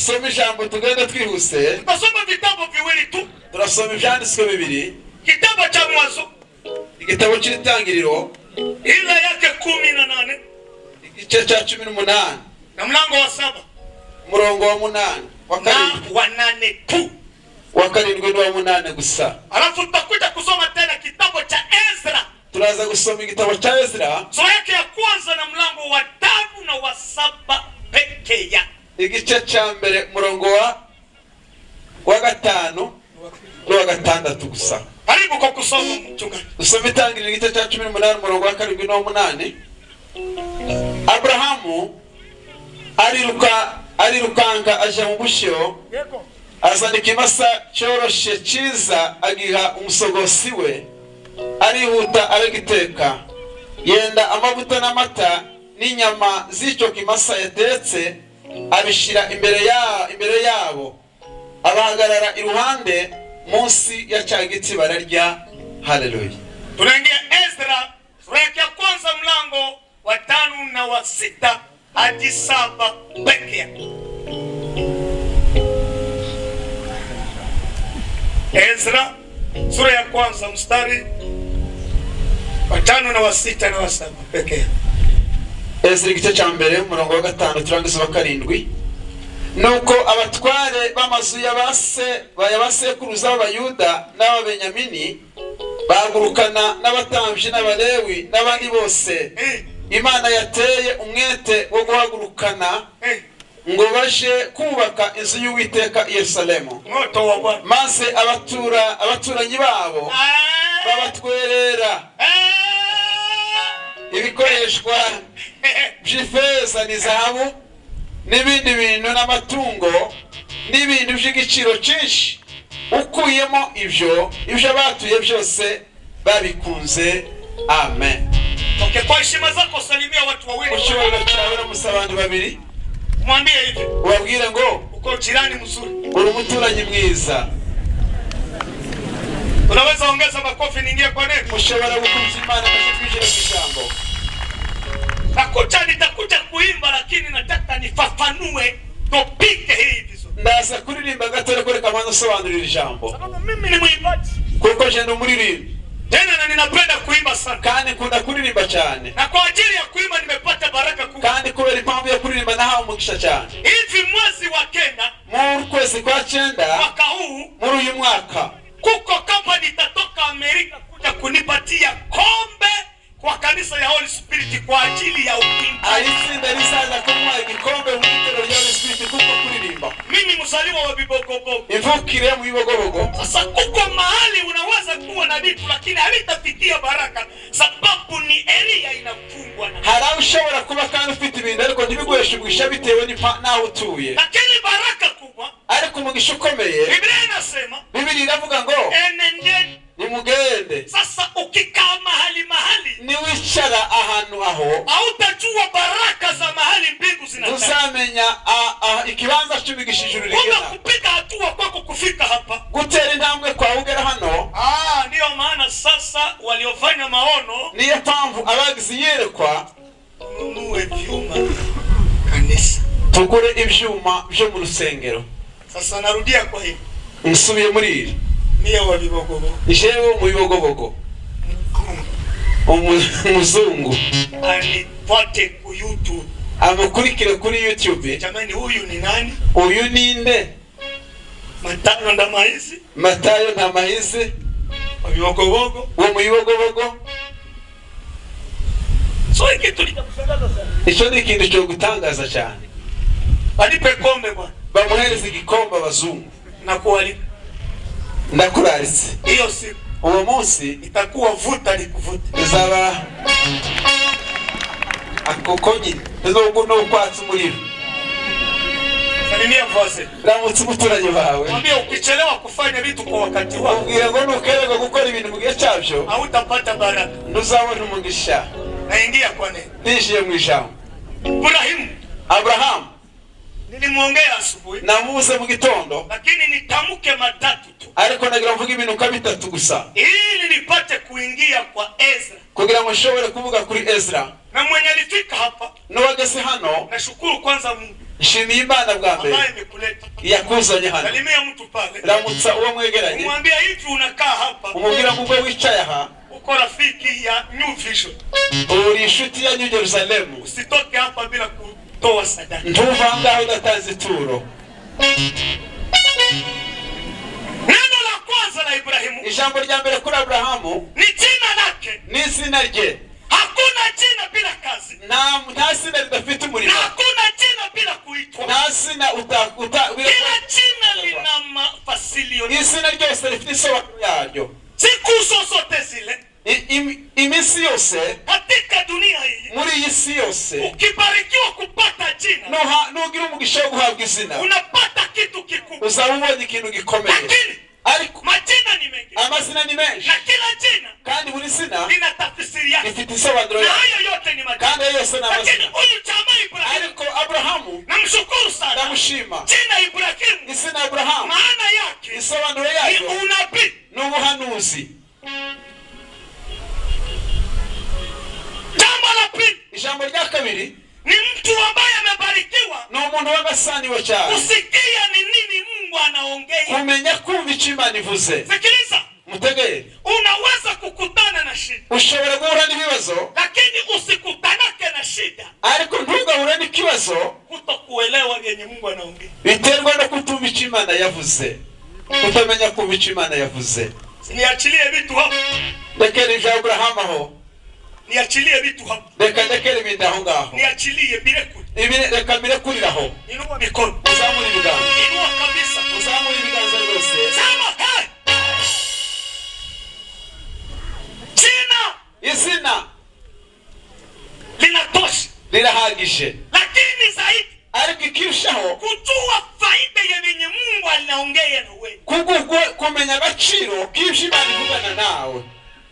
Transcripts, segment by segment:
dusome ijambo tugenda twihuse. Tutasoma vitabu viwili tu. Turasoma ibyanditswe bibiri. Kitabu cha Mwanzo, igitabo cy'Itangiriro ile yake 18, igice cya 18 na mlango wa 7, murongo wa 8 wa karindwi. wa 8 tu. Wa karindwi na wa 8 gusa. Alafu tutakuja kusoma tena kitabu cha Ezra. Turaza gusoma igitabo cha Ezra Sura yake ya kwanza na mlango wa 5 na wa 7 pekee yake. igice cya mbere murongo wa 5 no wa 6 gusa. Karibu kwa kusoma mchungaji. Usome Itangiriro igice cya 18 murongo wa 7 no wa 8. Abrahamu arirukanga aje mu bushyo, azana ikimasa cyoroshe cyiza agiha umusogosi we, arihuta aragiteka, yenda amavuta n'amata n'inyama z'icyo kimasa yatetse, abishira imbere yabo, abahagarara iruhande munsi ya cya giti bararya. Haleluya. Tunaingia Ezra sura ya kwanza mlango wa 5 na wa 6 hadi 7 pekee yake. Ezra sura ya kwanza mstari wa 5 na wa 6 na wa 7 pekee. Ezra igice cya mbere murongo wa 5 turangiza wa 7. Nuko abatware b'amazu y'abasekuruza b'Abayuda n'Ababenyamini bagurukana n'abatambyi n'Abalewi n'abandi bose, Imana yateye umwete wo guhagurukana ngo baje kubaka inzu y'Uwiteka i Yerusalemu, maze abaturanyi babo babatwerera ibikoreshwa by'ifeza n'izahabu n'ibindi bintu n'amatungo n'ibindi by'igiciro cyinshi. Ukuyemo ibyo batuye byose babikunze. Amen. Okay, kwa heshima zako salimia watu wawili. Ushobora cyawe no musabandi babiri. Mwambie hivi. Wabwire ngo uko jirani mzuri. Uri umuturanyi mwiza. Unaweza ongeza makofi niingie kwa neno. Ushobora gukumva Imana kashikije kijambo. Nakocha nitakuja kuimba lakini nataka nifafanue topike hii vizuri. Ndaza kuririmba gatore kore kamanzo sobanurira ijambo. Sababu mimi ni mwimbaji. Kuko je ndo muririmba. Tena na ninapenda kuimba sana. Kandi kunda kuririmba cyane. Na kwa ajili ya kuimba nimepata baraka kubwa. Kandi kubera impamvu ya kuririmba nahawe umugisha cyane. Hivi mwezi wa Kenya, mu kwezi kwa 9 mwaka huu, muri uyu mwaka, kuko company itatoka Amerika kuja kunipatia kombe kwa kanisa ya Holy Spirit kwa ajili ya uimbaji. Alitsinda risaza kumwa igikombe mu itero rya Holy Spirit kuko kuririmba. Mimi mzaliwa wa Bibogobogo. Ivukire mu Bibogobogo. Sasa kuko mahali unaweza kuwa na vitu lakini halitafikia baraka sababu ni area inafungwa na. Haraushobora kuba kandi ufite ibintu ariko ntibiguhesha ubwisha bitewe naho utuye. Lakini baraka kubwa ariko umugisha ukomeye. Biblia inasema, Biblia iravuga ngo enendeni nimugende. Sasa ukikaa mahali ni wicara ahantu aho hautajua baraka za mahali mbingu zinataka. Uzamenya ikibanza cy'ubigishije urugero. Kuna kupiga hatua kwako kufika hapa. Gutera intambwe kwa ugera hano. Ndio maana sasa waliofanya maono niyo mpamvu abagize yerekwa nunue vyuma kanisa. Tugure ibyuma byo mu rusengero. Sasa narudia kwa hiyo. Nsubiye muri iri. Niye wa Bibogobogo. Jewe mu Bibogobogo. Umuzungu. Anipate ku YouTube. Amukurikire kuri YouTube. Jamani, huyu ni nani? Uyu ninde? Matayo Ndamahizi. Matayo Ndamahizi. Wa Bibogobogo. Wa mu Bibogobogo. So ikitu nikakushangaza sana. Icyo ni ikintu cyo gutangaza cyane. Balipe kombe bwana. Bamuhereza igikombe abazungu. Nakualika. Ndakuraritse. Hiyo siku uwo munsi itakuwa vuta likuvuta. Izaba akokonyi ezogo no kwatsa umuriro. Salimia mfase. Ramutse umuturage bawe. Mwambie ukichelewa kufanya vitu kwa wakati wako. Ubwira ngo nukerega gukora ibintu mu gihe cyabyo. Hautapata baraka. Ntuzabona umugisha. Naingia kwa nini? Nishiye mu ijambo. Abraham. Nilimuongea asubuhi. Namuze mu gitondo. Lakini nitamke matatu tu. ariko nagira mvuga ibintu bitatu gusa ili nipate kuingia kwa Ezra, kugira ngo nshobore kuvuga kuri Ezra. Na mwenye alifika hapa n'uwageze hano, nashukuru kwanza Mungu, nshimiye Imana bwa mbere ambaye imekuleta yakuzanye hano. salimia mtu pale, ramutsa uwo mwegeranye, umwambia hivi unakaa hapa, umubwira ngo ubwo wicaye aha uko rafiki ya New Vision, uri inshuti ya New Jerusalem, usitoke hapa bila kutoa sadaka. ntuva ngaho udatanze ituro. Neno la kwanza la Ibrahimu, ijambo rya mbere kuri Abrahamu ni jina lake, ni izina rye. hakuna jina bila kazi, nta zina ridafite umurimo, hakuna jina bila kuitwa, nta zina kila jina lina mafasilio, izina ryose rifite isobanuro yaryo. siku zozote zile iminsi yose katika dunia hii, muri iyi si yose, ukibarikiwa kupata jina, nugira umugisha wo guhabwa izina, unapata kitu kikubwa, uzaba ubonye ikintu gikomeye. lakini ariko majina ni mengi, amazina ni menshi, na kila jina kandi buri zina lina tafsiri yake, rifite isobanuro na yaryo, hayo yote ni majina. kandi yose ni Lakini amazina. huyu jamaa Ibrahimu, ariko Abrahamu namshukuru sana, ndamushima. jina Ibrahimu izina Abrahamu maana yake isobanuro ni yaryo unabii, ni ubuhanuzi. jambo la pili, ijambo rya kabiri, ni mtu ambaye amebarikiwa ni umuntu w'agasaniwe cyane kusikia ni nini Mungu anaongea, kumenya kumva icyo Imana ivuze. sikiliza, mutegere, unaweza kukutana na shida, ushobora guhura n'ibibazo, lakini usikutanake na shida ariko ntugahure n'ikibazo kutokuelewa yenye Mungu anaongea. biterwa no kutumva icyo Imana yavuze, kutamenya kumva icyo Imana yavuze. Niachilie vitu hapo, rekera ivya Abrahamu aho, niachilie vitu hapo, rekera ibindi aho ngaho, niachilie birekuri, reka birekuriraho. inua mikono, uzamura ibiganza, inua kabisa, uzamura ibiganza rwose. sema hey! Jina izina linatosha, rirahagije, lakini zaidi ariko ikirushaho kujua faida ya yenye Mungu anaongea na wewe, kumenya agaciro k'ibyo Imana ivugana nawe.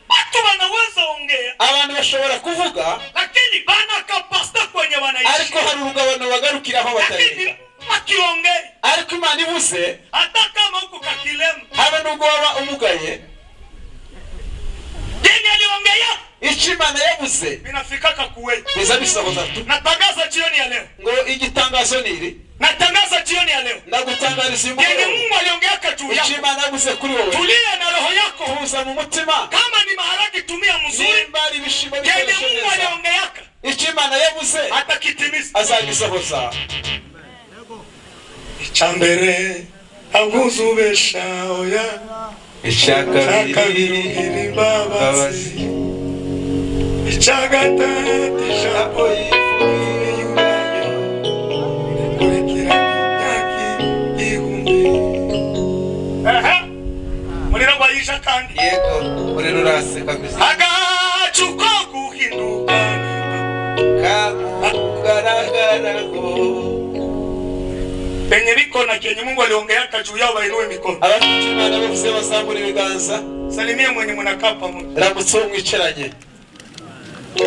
watu wanaweza ongea, abantu bashobora kuvuga, lakini bana kapasta kwenye wanaishi, ariko hari urugabano bagarukiraho lakini batareka. wakiongea, ariko Imana ivuze, hata kama huko kakilemu, habe nubwo waba umugaye, yenye aliongea icyo Imana yavuze binafikaka kuwe. biza bisohoza tu. Natangaza jioni ya leo, ngo igitangazo niri, natangaza jioni ya leo, ndagutangariza yenye imbuga Mungu aliongea juu icyo yako, Imana yavuze kuri wowe. tulia na roho yako, tuza mu mutima, kama ni maharagi tumia mzuri, nimba ari ibishimbo yenye bikoreshe Mungu neza, aliongea icyo Imana yavuze atakitimiza. azagisohoza. Icyambere abuzubesha oya, icyakabiri babazi, icyagatatu ijambo y'Imana kurikira imyaka igihumbi. Murira bayisha kandi yego urero urase kabisa, agacu ko guhinduka kamugaragaraho. penye biko na kenye Mungu aliongea juu yao, bainue mikono. abafite Imana bavuze bazamura ibiganza. Salimia mwenye mnakaa pamoja, ramutse uwo mwicaranye,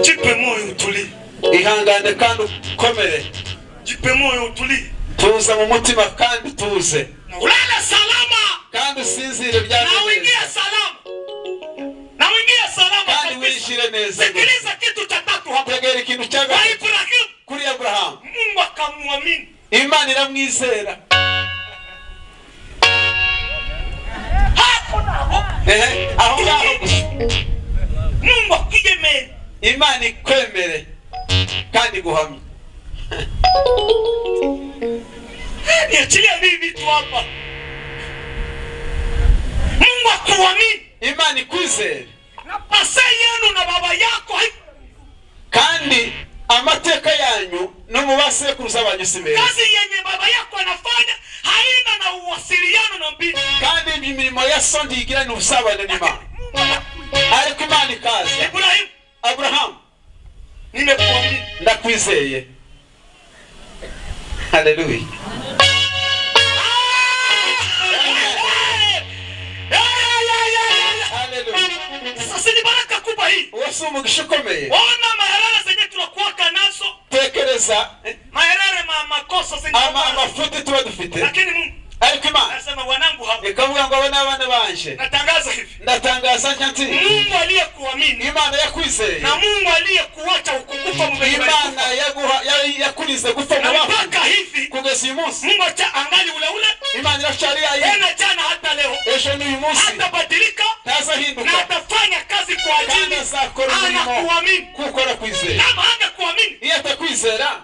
jipe moyo utulie, ihangane kandi ukomere, jipe moyo utulie, tuza mu mutima kandi tuze, na ulale salama, kandi usinzire bya na uingie salama, na uingie salama kandi kabisa. wishire neza. Sikiliza kitu cha tatu hapa, tegera ikintu cya kwa gatatu Ibrahimu kuri Abrahamu, Mungu akamwamini, Imana iramwizera. hapo nabo aho ngaho gusa Mungu akijemea, Imana ikwemere kandi guhamya. niachilia hivi vitu hapa, Mungu akuamini, Imana ikwizere, na pasa yenu na baba yako kandi amateka yanyu no mu basekuruza banyu si meza, kazi yenye baba yako anafanya haina na uwasiliano na mbingu, kandi imirimo ya so ntigira ni ubusabane n'Imana, ariko Imana ikaza. Ibrahimu, Abrahamu, nimekuamini, ndakwizeye. Haleluya. Sasa ni baraka kubwa hii, wose umugisha ukomeye. ona maharara zenye tunakuwaka nazo, tekereza maharara makosa zenye amafuti tuba dufite, lakini Mungu ariko Imana nasema wanangu hapa, ikavuga ngo aba n'abana banje, natangaza hivi, ndatangaza nti Mungu aliyekuamini, Imana yakwizeye na Mungu aliyekuacha ukukufa mbele Imana yakurize gupfa mu bafu mpaka hivi kugeza uyu munsi, Mungu acha angali ule ule, Imana irashari yayi tena jana hata leo, ejo n'uyu munsi hatabadilika ntazahinduka, na atafanya kazi kwa ajili anakuamini. kuko arakwizera. Kama angekuamini, iyo atakwizera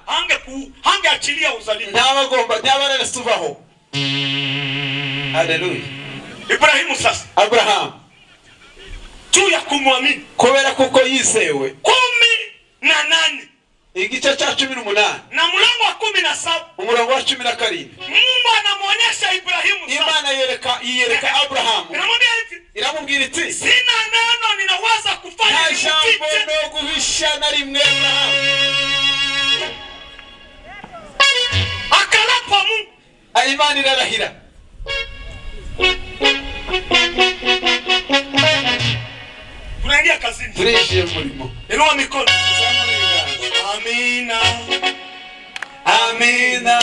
hangeachilia uzalimu, ntaba arasubaho. Haleluya. Ibrahimu sasa, Abraham juu ya kumwamini, kubera kuko yizewe, 18 igice cya 18 na mlango wa 17 umurongo wa 17, Mungu anamuonyesha Ibrahimu sasa, Imana yiyereka Abrahamu, inamwambia hivi, iramubwira iti sina neno ninaweza kufanya nta jambo nifiche. no guhisha na rimwe. Abrahamu akalapa Mungu, Imana irarahira, tunaingia kazini, turinjiye murimo. inua mikono, amina Amina.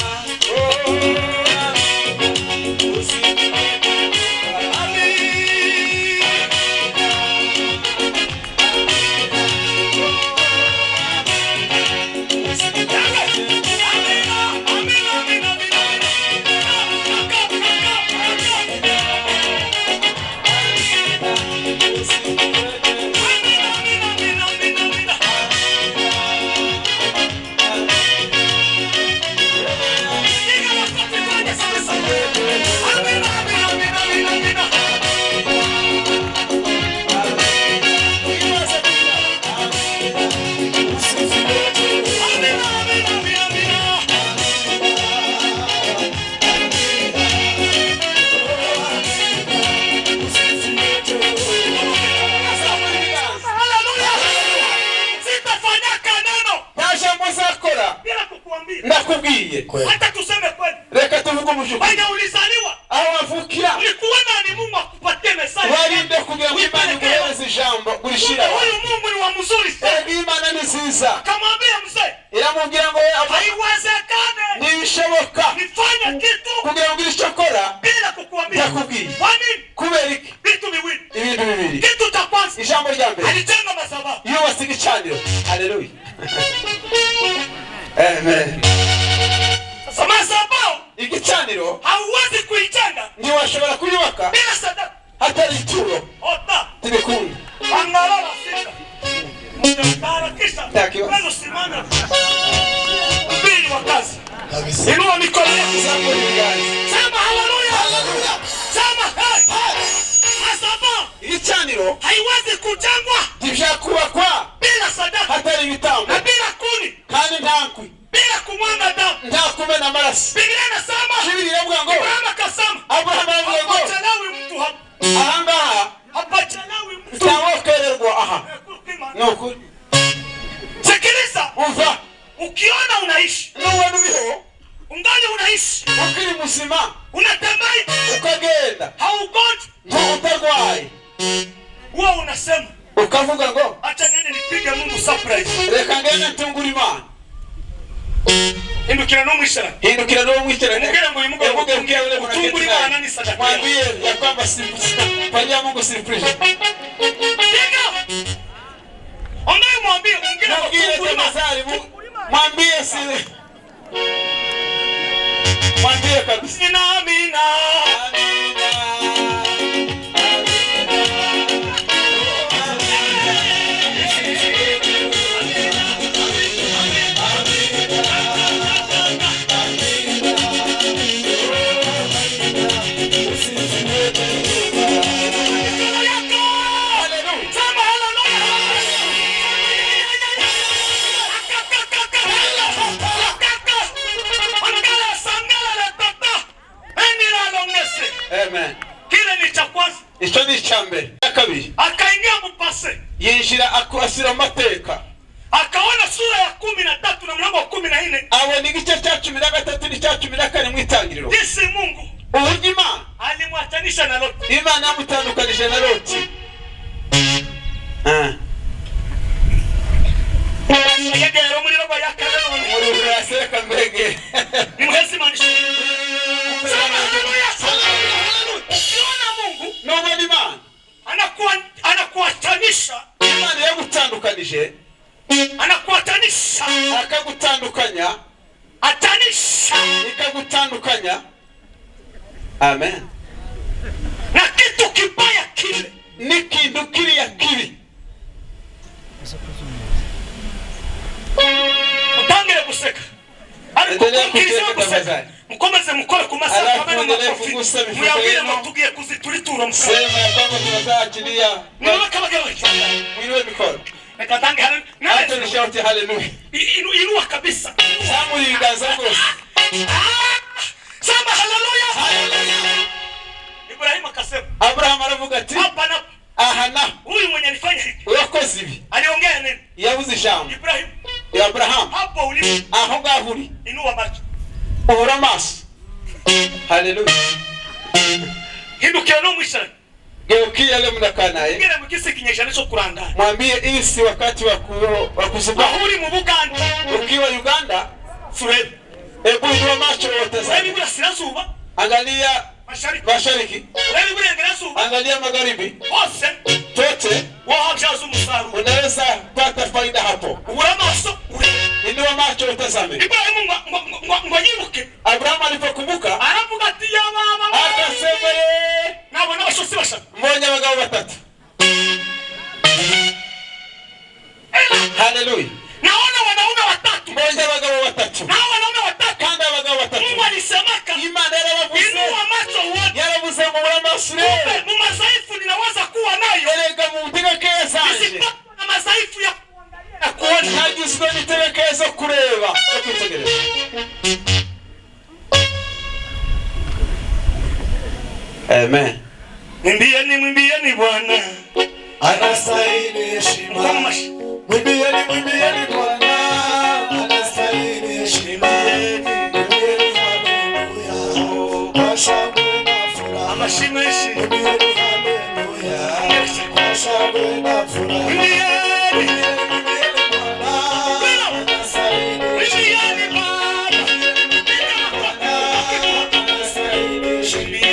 Ndakubwiye, hata tuseme kweli, reka tuvuge umujugu, baina ulizaliwa aho wavukira ulikuwa nani Mungu akupatie message, warinde kugira ngo Imana iguhereze ijambo urishira. huyu Mungu ni wa mzuri sana. Imana ni nziza, Kamwambia mzee, iramubwira ngo haiwezekane ntibishoboka nifanye kitu kugira ngo ugire icyo akora bila kukuambia. ndakubwiye. Kwa nini? Kubera iki? Vitu viwili. Ibintu bibiri. Kitu cha kwanza, Ijambo rya mbere, alijenga madhabahu, yubatse igicaniro. Haleluya. Amen. sasa madhabahu Igicaniro hauwezi kuijenga ntiwashobora kuyubaka bila sadaka. hatari ituro. Ota Tibikunda. angalala sita mtaharakisha Ntakibazo. wewe usimame mbili wa kazi. Inua mikono yako, sema haleluya, sema hey. Madhabahu Igicaniro haiwezi kujengwa ntibishakubakwa bila sadaka hatari ibitambo na bila kuni, kandi nta nkwi, bila kumwanga damu. nta kumena amaraso. Biblia inasema, Biblia iravuga ngo Abraham akasema, Abrahamu aravuga ngo hapachelewi mtu hapa, ahangaha hapachelewi mtu. ntawokererwa aha. Ni ukuri. Sikiliza, Umva, ukiona unaishi, nubona uriho ungali unaishi, ukiri muzima unatembea, ukagenda haugonjwa, utarwaye, wewe unasema ukavuga ngo acha nini nipige Mungu surprise. reka ngende ntungure Imana. Hindukira no mwishara, Hindukira n'uwo mwicaranye, mugera ngo uyimuge utungure Imana ni sadaka. mwambie ya kwamba fanyia Mungu surprise. Piga ondoe, mwambie mungera ngo Mwambie utungure Imana. tafadhali, mwambie si mwambie kabisa. Amina. Amen. Kile ni cha kwanza. Icyo ni icyambere. Kabiri, akaingia mpase, yinjira asira amateka, akaona sura ya 13 na mlango wa 14, abona igice cya 13 n'icya 14 mu itangiriro. jinsi Mungu Uburyo Imana alimwatanisha na Loti. Imana yamutandukanije na Loti. Yegero muri robo yakana Muri uraseka mbege. ni muhezi manisha. Sema haleluya. gutandukanya. Amen. Na kitu kibaya kile Ni kintu kiriya kibi. Mutangire guseka. Ariko kukiza mukomeze mukore ku masaha kabana makofi. Muyabwire mutugiye kuzituritura musaba. Sema ya kwamba tunazachilia. Niba kabagaba. Mwiriwe mikono. Nikatange Hata ni shauti haleluya. Inua kabisa. Samu yigaza rwose. Sema haleluya. Haleluya. Ibrahim akasema. Abraham aravuga ati hapa na ahana huyu mwenye alifanya hivi. Urakoze ibi. Aliongea nini? Yavuze ijambo. Ibrahim. Ya Abraham. Hapo uli. Aho ngahuri. Inua macho. Uhura maso. Haleluya. Hindukia no mwishara. Geukia leo mnakanaye. Ngere mugise kinyejana cyo kurangara. Mwambie hii si wakati wa kuzuba. Ahuri mu Buganda. Ukiwa Uganda, Furebe. Hebu inua macho utazame. Wewe bila sirazuba. Angalia mashariki. Wewe bila ngirazuba. Angalia magharibi. Hose. Tote Wahajaza umusaruro. unaweza pata faida hapo. Ura maso. Inua macho utazame. Ibrahim ngwanyibuke. Abraham alipokumbuka Aravuga ati ya baba. akasema Nabo n'abashosi bashaka. mmoja abagabo batatu. Haleluya. Naona wanaume watatu. Mmoja abagabo batatu. Na wanaume watatu. Kandi abagabo batatu. Mungu alisemaka. Imana yarabavuze. Inua macho uone. Yaravuze ngo uramasure. Mu madhaifu ninaweza kuwa nayo. Erega mu ntegekeza. Nisipatwa na madhaifu ya kuangalia na kuona. Ntagizwe n'integekeza kureba no kwitegereza. Amen. Mwimbieni Bwana. Anastahili heshima. Mwimbieni Bwana. Anastahili heshima. Mwimbieni haleluya. Kwa shangwe na furaha. Amashimeshi. Mwimbieni haleluya. Kwa shangwe na furaha. Mwimbieni Bwana. Anastahili heshima. Anastahili heshima.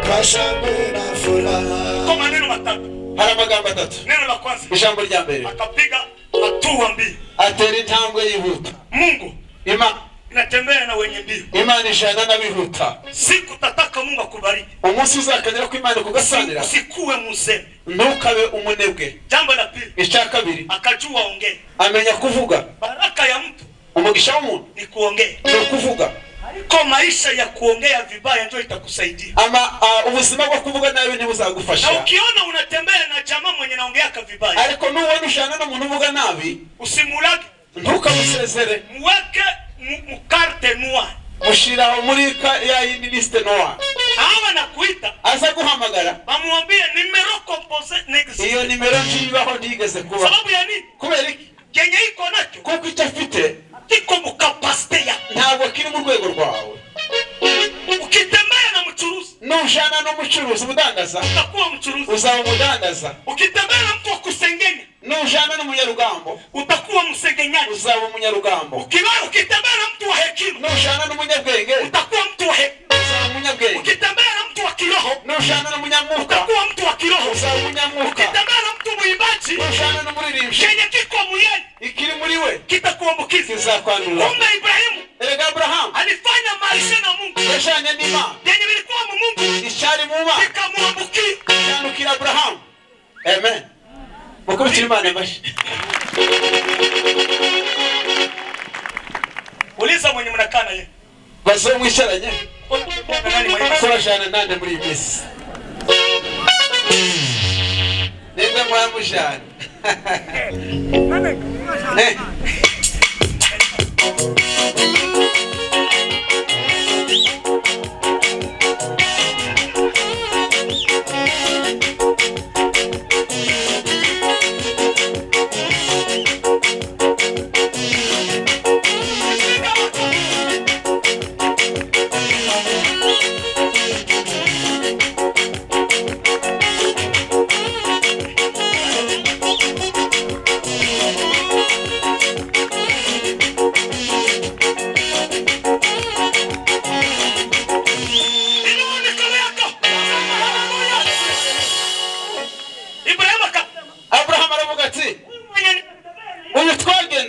Kwa shangwe na furaha. Kwa maneno matatu. Hari amagambo atatu. Neno la kwanza. Ijambo rya mbere. Akapiga hatua mbili. Atera intambwe yihuta. Mungu Imana inatembea na wenye mbio. Imana ijana n'abihuta. Siku tataka Mungu akubariki. Umunsi uzakagera ko Imana kugasanira. Usikuwe muzembe. Ntukabe umunebwe. Jambo la pili. Icya kabiri. Akajua ongea. Amenya kuvuga. Baraka ya mtu Umugisha w'umuntu ni kuongea. ni ukuvuga. Ariko maisha ya kuongea vibaya ndio itakusaidia. Ama ubuzima bwo kuvuga nabi ntibuzagufasha. Na ukiona unatembea na jamaa mwenye naongea vibaya. Ariko nuwona ushana n'umuntu uvuga nabi, usimulage. Ntukamusezere. Mweke mukarte noire. Mushiraho muri ya yindi liste noire. Hawa nakuita. Aza guhamagara. Bamwambie numero composé n'existe. Iyo nimero ntibaho ntigeze kuba. Sababu ya nini? Kubera iki? Kenye iko nacho. Kuko icyo afite Kiko mu capacité ya. ntabwo kiri mu rwego rwawe. Ukitembea na mchuruzi. Nushana n'umucuruzi umudandaza. Utakuwa mchuruzi. Uzaba umudandaza. Ukitembea na mtu wa kusengenya. Nushana n'umunyarugambo. Utakuwa msengenyaji. Uzaba umunyarugambo. Ukitembea na mtu wa hekima. Nushana n'umunyabwenge. Utakuwa mtu wa hekima. Uzaba umunyabwenge. Ukitembea na mtu wa kiroho. Nushana n'umunyamwuka. Utakuwa mtu wa kiroho. Uzaba umunyamwuka. Ukitembea na mtu mwimbaji. Nushana n'umuririmbyi. Kenye kiko muyeni. Ikiri muri we kitakuambukiza. Kizakwandura. Kumbe Ibrahimu erega Abraham alifanya maisha na Mungu. yashanye n'Imana. Yenye vilikuwa mu Mungu. Ishari mu Mana. Kikamwambukia. Yandukira Abraham. Amen. Mukubitira Imana amashi. Uliza mwenye mnakaa naye. Bazo mwisharanye. Nani mwenye? Kurashana nande muri Yesu. Nenda mwamushana.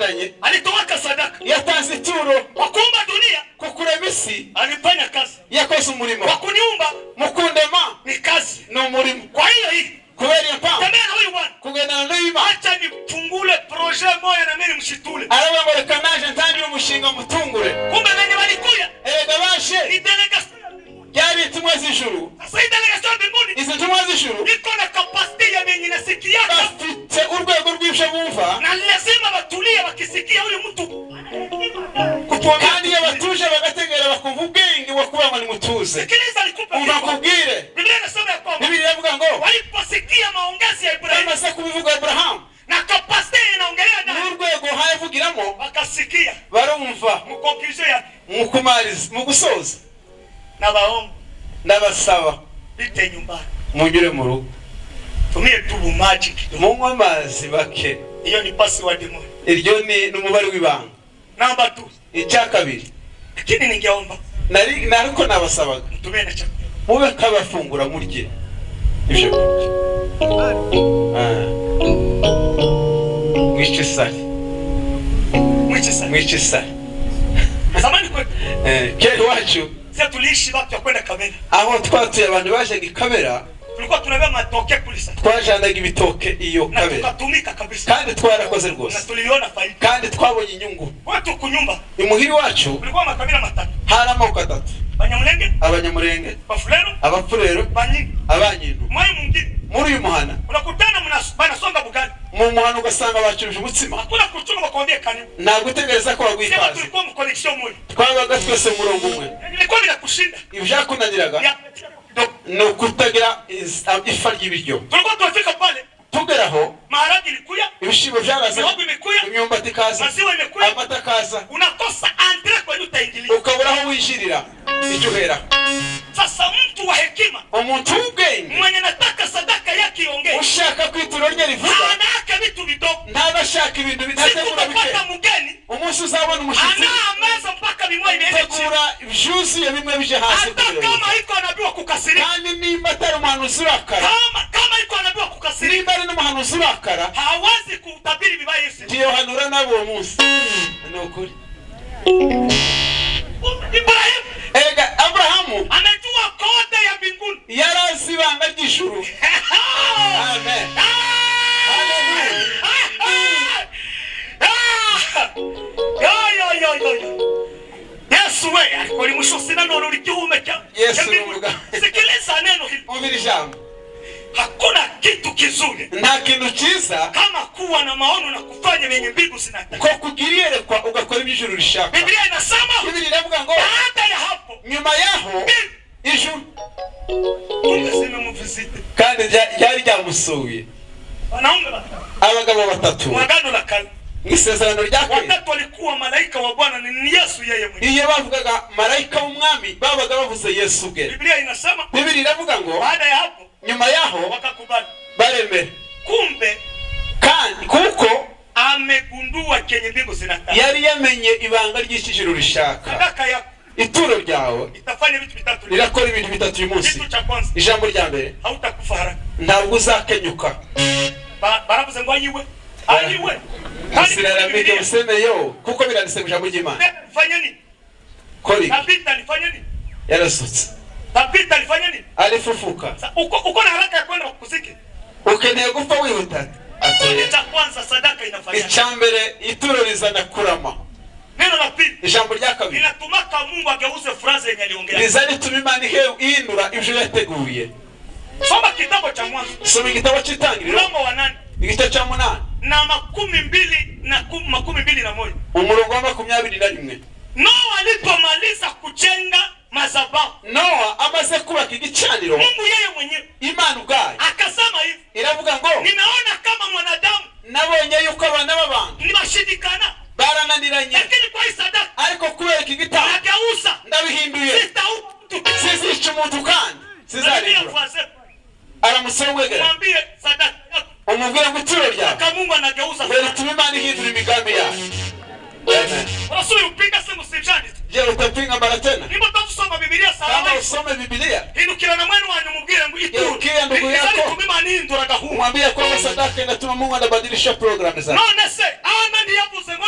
yagendanye alitoa sadaka yatanze ituro kwa kuumba dunia, kukurema isi alifanya kazi yakoze umurimo kwa kuniumba, mukundema ni kazi. ni umurimo. Kwa hiyo hii kubera iyo mpamvu tembea na huyu bwana, kugendana n'Imana, acha nifungule projet moja na mimi mshitule. aravuga ngo reka naje ntangire umushinga mutungure. Kumbe wenye walikuya Erega ni bashe delegation, byari intumwa z'ijuru. sasa hii delegation mbinguni Izi ntumwa z'ijuru iko na capacity ya mwenye nasikia, bafite urwego rw'ibyo bumva, na lazima batulie wakisikia huyu mtu kandi iyo batuje bagategera bakumva ubwenge bwo kuba ngo nimutuze. sikiliza, alikupa Umva kitu. kubwire, Biblia inasema ya kwamba Biblia iravuga ngo waliposikia maongezi ya Ibrahimu bamaze kubivuga Abrahamu na capacity inaongelea ndani, n'urwego hayavugiramo, wakasikia barumva mkonkisho ya mukumariza mu gusoza. na baomba Ndabasaba bite nyumbani, munyure mu rugo tumie tu maji kidogo. munywe amazi bake. Hiyo ni password moja. Iryo ni umubare w'ibanga. Namba 2. Icya kabiri, Lakini ningeomba nariko nabasabaga mtumie na chakula. mube kabafungura murye ivyo mwice sari Mwiche sana. Zamani kwetu kera iwacu sisi tuliishi watu kwenda Kabera. aho twatuye abantu baje Kabera, Tulikuwa tunabeba matoke kulisa. twajanaga ibitoke iyo Na Kabera, tukatumika kabisa. kandi twarakoze Na rwose, tuliona faida. kandi twabonye inyungu. Watu kunyumba. Imuhiri wacu Kulikuwa makabila matatu. hari amoko atatu: Banyamulenge, Abanyamurenge, Bafulero, Abapfurero, Banyingi. Abanyindu. Mwai mwingine. Muri uyu muhana, Unakutana banasonga bugali. mu muhana ugasanga bacuruje umutsima, Hakuna kuchunga bakwambia kanibu. nta gutegereza ko Sema bagwikaze. tulikuwa mconnection moja. Twabaga twese mu murongo umwe. Nilikuwa ninakushinda. Ibyakunaniraga Ya. ni ukutagira ifa ry'ibiryo. Tulikuwa tunafika pale. Tugeraho Maharagi ilikuya. ibishimbo byaraza, Mihogo imekuya. imyumbati ikaza, Maziwa imekuya. amata akaza, Unakosa andre kwa nini utaingilia. ukabura aho wishyirira icyo uhera. Sasa mtu wa hekima Umuntu w'ubwenge mwenye nataka sadaka yake iongee, ushaka ko ituro rye rivuga, anaweka vitu vidogo. ntabashaka ibintu Siku bitategura bike. utapata mgeni Umunsi uzabona umushyitsi, anaameza mpaka mimoyo imeenda chini. tegura ibyuzuye bimwe bije hasi Hata kugira ngo. kama iko anabiwa kukasirika, Kandi nimba atari umuhanuzi urakara, kama iko anabiwa kukasirika, nimba ari n'umuhanuzi urakara, hawezi kutabiri vibaya Yesu. ntiyohanura nabo uwo munsi. Ni ukuri. Ibrahim Ega Abrahamu amejua kode ya mbinguni. yarazi ibanga ry'ijuru. Amen. Yesu we alikuwa ni mshosi na neno likiume cha. Yesu ruga. Sikiliza neno hili. Umvira ijambo. Hakuna kitu kizuri Nta kintu cyiza kama kuwa na maono na kufanya vyenye mbingu zinataka. ko kugira iyerekwa ugakora ibyo ijuru rishaka. Biblia inasema Biblia iravuga ngo baada ya hapo nyuma yaho ijuru kumbe zimemvisite. kandi ryari ryamusuye Wanaume watatu. abagabo batatu Mu Agano la Kale. mu isezerano rya kera. Watatu walikuwa malaika wa Bwana ni Yesu yeye mwenyewe. Iyo bavugaga marayika w'umwami babaga bavuze Yesu ubwe. Biblia inasema Biblia iravuga ngo baada ya hapo nyuma yaho wakakubali. baremera, Kumbe kandi kuko amegundua kenye mbingu zinataka. yari yamenye ibanga ry'ikijuru rishaka. Sadaka yako Ituro ryawe itafanya vitu vitatu. rirakora ibintu bitatu uyu munsi. Kitu cha kwanza, Ijambo rya mbere, hautakufa haraka. ntabwo uzakenyuka. Baravuze ngo ayiwe. Ayiwe. Usiraramike usemeyo kuko biranditse mu ijambo ry'Imana. Fanya nini? Kori Tabita alifanya nini? yarasutse, Tabita alifanya nini? alifufuka. Uko na haraka ya kwenda kuziki. Ukeneye gupfa wihuta. Kitu cha kwanza sadaka inafanya. Icya mbere, ituro rizana kurama. Neno la pili, Ijambo rya kabiri, inatumaka Mungu ageuze phrase yenye aliongea. riza rituma Imana ihindura ibyo yateguye. Soma kitabu cha Mwanzo. Soma igitabo cy'Itangiriro Mlango wa 8 igice cya 8 na 21. umurongo wa 21. Noa alipomaliza kujenga madhabahu, Noa amaze kubaka igicaniro, Mungu yeye mwenyewe Imana ubwayo akasema hivi, iravuga ngo nimeona kama mwanadamu nabonye yuko abana b'abantu ni mashindikana, barananiranye, lakini kwa hii sadaka ariko kubera iki gitabo nageuza, ndabihinduye, sitaupa mtu. sizica umuntu kandi sizarigura. Aramusongwegera Mwambie sadaka yako, umubwire ngo ituro ryawe kama Mungu anageuza mbere tume Imana ihindura imigambi yayo. Amen. Rasuli upiga simu sijani. Je, utapinga mara tena? Nimbo tusoma Biblia Kama salama. usome Biblia, Hindukira na mwenu wanyu mubwire ngo ituru. Geukia ndugu yako. Izali kumima nindura gahu. mwambie kwamba sadaka inatuma Mungu anabadilisha programu zake. None se ana ndiyavuze ngo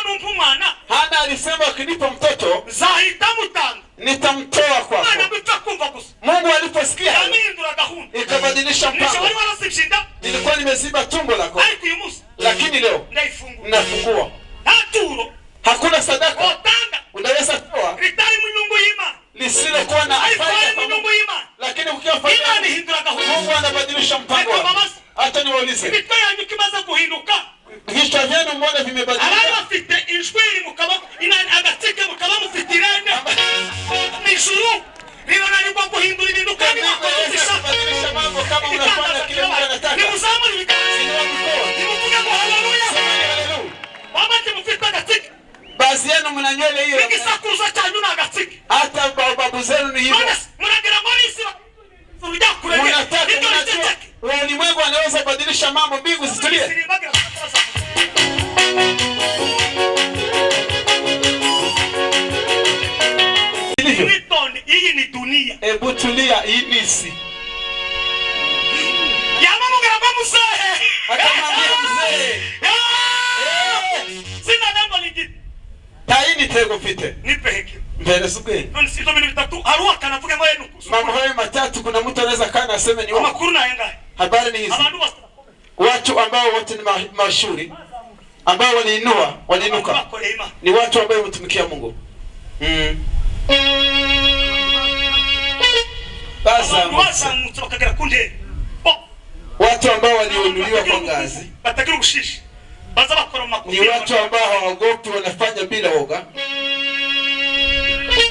alisema akinipa mtoto nzahita mutanga. nitamtoa kwako. Mwana gupfa kumva gusa. Mungu aliposikia Yamihindura gahunda. ikabadilisha Nisho mpango. wari warasibshinda. Nilikuwa nimeziba tumbo lako, Ariko uyu munsi lakini leo ndayifungura. nafungua. Naturo Hakuna sadaka otanga unaweza toa ritari mu nyungu y'Imana. lisilokuwa na Ariko faida ari kwa mu Mungu. nyungu y'Imana. Lakini ukiwa faida, Imana ihindura gahunda. Mungu anabadilisha mpango Reka wako. babaze. Hata niwaulize, Imitwe yanyu kimaze guhinduka. vichwa vyenu mbona Abari vimebadilika? bafite injwiri mukaba agatsike mukaba mufite irene n'ijuru rinanirwa guhindura ibintu kandi Unaweza kubadilisha mambo kama unafanya kile Mungu anataka. nimuzamure ibiganza nimuvuge ngo haleluya. Haleluya. Bamaze mufite agatsike Baadhi yenu mna nywele hiyo, igisakuruza cyanyu ni agatsike. hata babu zenu ni hivyo. None muragira ngo n'isi urujya kurege Unataka nibyo unajua riteke ulimwengu anaweza badilisha mambo, mbingu zitulie. sirimbagira Hivyo nitonde. Iyi ni dunia. hebu tulia, hii ni isi. Yamamugera ngo muzehe Akamwambia mzee, sina jambo lingine. taini tego mfite Nipe hekima. mbele subwe. None si ibyo bintu bitatu haruwa kanavuge ngo yenu Mambo hayo matatu, kuna mtu anaweza kana aseme ni wao. amakuru nayengaye Habari ni hizi, abantu bose watu ambao wote ni mashuhuri ambao waliinuka bakoreye Imana. ni watu ambao wamtumikia Mungu. Basa Abantu bazamutse bakagera ku ntera. watu ambao waliinuliwa kwa ngazi batagira ubushishi baza bakora mu ni makuru. watu ambao hawaogopi, wanafanya bila woga.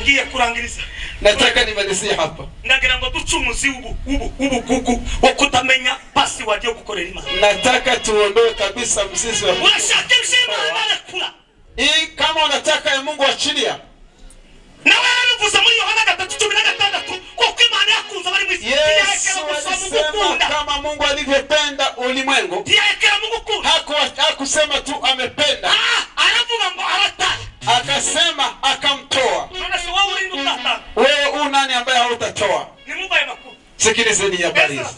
Ngiye kurangiriza. Nataka nimalizie hapa. Ndagira ngo duce umuzi ubugugu wo kutamenya password yo gukorera Imana. Nataka tuondoe kabisa mzizi wa Urashaka ibishimana barekura. hii. Kama unataka Mungu achilia, Nawe yarabivuze muri Yohana 3:16 kuko Imana yakunze abari mu isi. Yesu alisema kama Mungu alivyopenda ulimwengu, Ntiyekera mu gukunda. hakusema tu amependa, Aravuga ngo aratanga. akasema akamtoa. None se wowe uri ndutata. Wewe u nani ambaye hautatoa? Nimumbaye makuru. Sikilizeni habari hizi.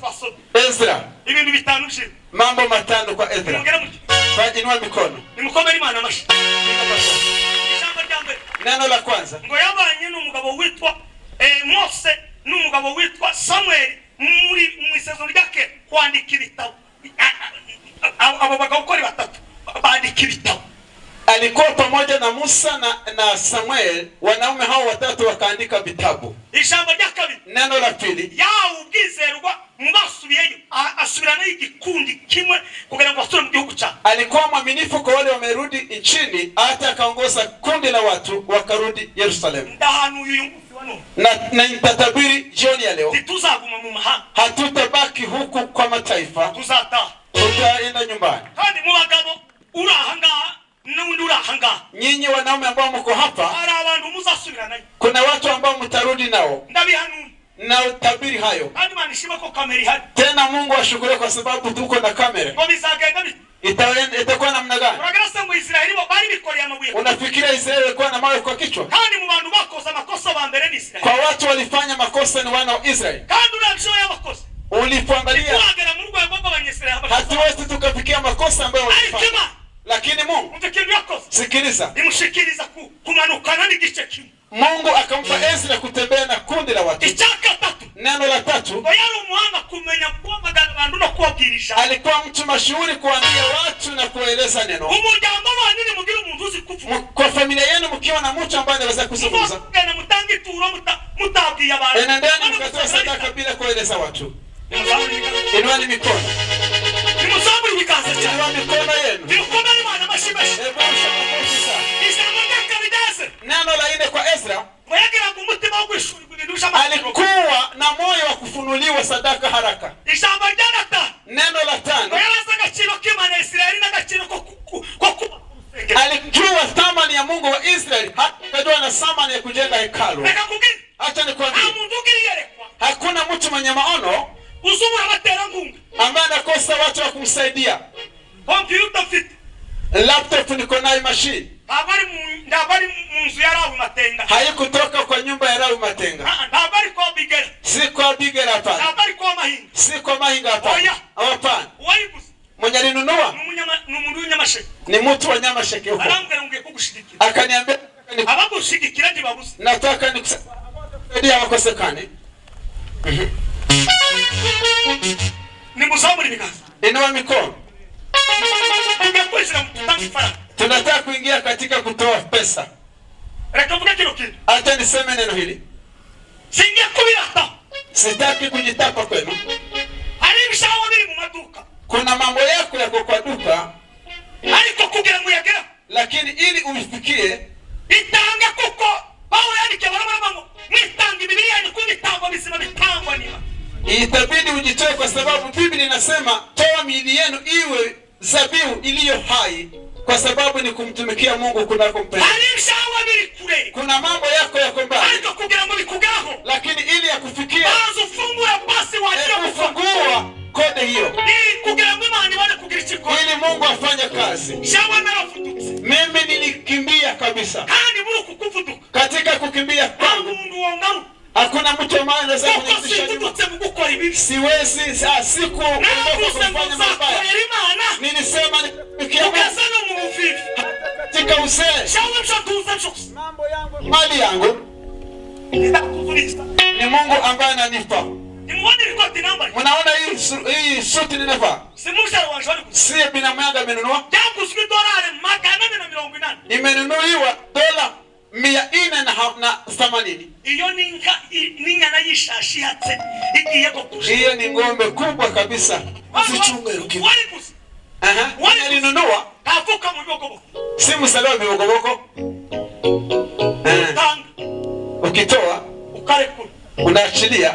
Ezra, Ibintu bitanu shiri. mambo matano kwa Ezra. Nimugera muki. Inua mikono. Nimukomere Imana amashi. Ijambo rya mbere. Neno la kwanza, Ngo yabanye n'umugabo witwa Mose n'umugabo witwa Samuel muri mu isezerano ryake kwandika ibitabo. Abo bagabo uko ari batatu bandika ibitabo. alikuwa pamoja na Musa na Samuel, wanaume hao watatu wakaandika vitabu. Ijambo rya kabiri. Neno la pili, Yawe ubwizerwa mubasubiyeyo asubirana igikundi kimwe kugira ngo asubire mu gihugu cyawe. alikuwa mwaminifu kwa wale wamerudi nchini, hata akaongoza kundi la watu wakarudi Yerusalemu. Ndahanuye uyu munsi wa none. Na nitatabiri jioni ya leo, Tituzaguma mu mahanga. hatutabaki huku kwa mataifa, Tuzataha. tutaenda nyumbani. Kandi mu bagabo uri ahangaha n'undi uri ahangaha. Nyinyi wanaume ambao mko hapa, Hari abantu muzasubiranayo. kuna watu ambao mtarudi nao, Ndabihanuye. na utabiri hayo. Kandi Imana ishima ko kamera ihari. Tena Mungu ashukuriwe kwa sababu tuko na kamera. Ngo bizagenda bite? Itakuwa namna gani? Uragira se mu Israeli bo bari bikoreye amabuye. Unafikiria Israeli ilikuwa na mawe kwa kichwa? Kandi mu bantu bakoze amakosa ba mbere ni Israeli. Kwa watu walifanya makosa ni wana wa Israeli. Kandi urabisho yabakoze. Ulipoangalia, Uragera mu rwego rw'abanyesirayeli. hatuwezi tukafikia makosa ambayo walifanya. Ariko Lakini Mungu, umvikira yakoze. sikiliza, Imushikiriza kumanukana n'igice kimwe. Mungu akampa Ezra kutembea na kundi la watu. Icyaka tatu. Neno la tatu, Ngo yari umuhanga kumenya guhamagara abantu no kubabwirisha. alikuwa mtu mashuhuri kuambia watu na kueleza neno. Umuryango wanyu ni mugira umuntu uzi kuvuga. Kwa familia yenu mkiwa na mtu ambaye anaweza kuzungumza, Mugana mutange ituro mutabwiye abantu. enendeni mkatoa sadaka bila kueleza watu. Inueni mikono. Nimuzamure ibiganza cyane. Inua mikono yenu. Nimukomere Imana amashimeshi. Hebu mshamakoti sana. Ijambo ry'akabideze. Neno la nne kwa Ezra, Ngo yagira ngo umutima wo gushura ibintu by'amakuru. alikuwa na moyo wa kufunuliwa sadaka haraka. Ijambo rya gatanu. Neno la Ngo tano, yarazi agaciro k'Imana ya Isirayeli n'agaciro ko kuba urusengero. alijua thamani ya Mungu wa Israeli, akajua na thamani ya kujenga hekalu. Reka kubwira. Acha Nta nikwambie, muntu ugira iyerekwa. hakuna mtu mwenye maono Uzubura abaterankunga. ambaye anakosa watu wa kumsaidia. Computer ufite. Laptop niko nayo, machine Ntabwo ari mu nzu ya Rawi Matenga. haikutoka kwa nyumba ya Rawi Matenga, Ntabwo ari kwa Bigera. si kwa Bigera hapana, Ntabwo ari kwa Mahinga. si kwa Mahinga hapana, Oya. hapana. Uwayiguze Mwenye alinunua ni umunyamahanga. n'umuntu w'inyamasheke. Ni mtu wa Nyamasheke huko. Arambwira ngiye kugushigikira. Akaniambia abagushigikira ntibabuze. nataka nikusaidia wakosekane. Nimuzamuri bikaza. Inua mikono. Tungekwishira mutanga ifaranga. Tunataka kuingia katika kutoa pesa. Reka mvuge kino kintu. Acha niseme neno hili. Singiye kubirata. Sitaki kujitapa kwenu. Hari ibishaho biri mu maduka. Kuna mambo yako yako kwa duka, ariko kugira ngo yagera, lakini ili uifikie itanga kuko Paulo yandike barabara ngo mwitanga Biblia ni kubitango bisima bitangwa niba. Itabidi ujitoe kwa sababu Biblia inasema toa miili yenu iwe zabihu iliyo hai, kwa sababu ni kumtumikia Mungu kunakompenda. Hari ibishaho biri kure. Kuna mambo yako yako mbali, ariko kugira ngo bikugaho, lakini ili ya kufikia bazo fungura basi wajira kufungua kode hiyo, ili kugira ngo Imana ibone kugira ikiko, ili Mungu afanye kazi. shawa narafututse. Mimi nilikimbia kabisa. Kandi muri kukuvuduka, Katika kukimbia kwangu umuntu wongamu, hakuna mtu ambaye anaweza kunirudisha nyuma. mu gukora ibibi. Siwezi siku kufanya mabaya. Nilisema nitumikia Mungu katika uzee. Mali yangu ni Mungu ambaye ananipa. Mnaona hii suti ninavaa? Si binamu yangu amenunua. Imenunuliwa dola 480. Hiyo ni ng'ombe kubwa kabisa. Nilinunua. Si msalaba wa mibogoboko. Ukitoa unaachilia,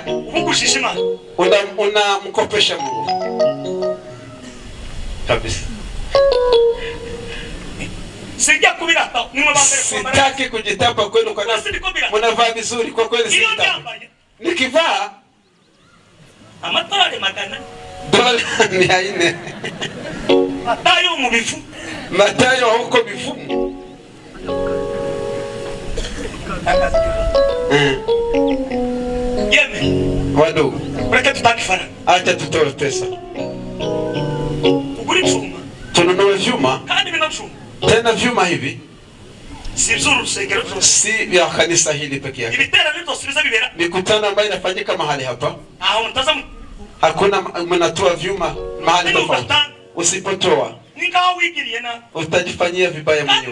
unamkopesha Mungu kabisa. Sitaki kujitapa kwenu kwa nafsi. Mnavaa vizuri kwa kweli, sitaki. Nikivaa amatolale magana dola 400. Matayo mu bifu. Matayo huko bifumu. Yeme. Wado. Breka tutakifana. Acha tutoe pesa. Uguri chuma. Tununue vyuma. Kandi bina chuma. Tena vyuma hivi si zuru segero si vya kanisa hili pekee yake. Ibitera nito sibiza bibera. Mikutano ambayo inafanyika mahali hapa. Mtazamo. Hakuna mnatoa vyuma mahali tofauti. Usipotoa Nikawa wigiriye na utajifanyia vibaya mwenyewe.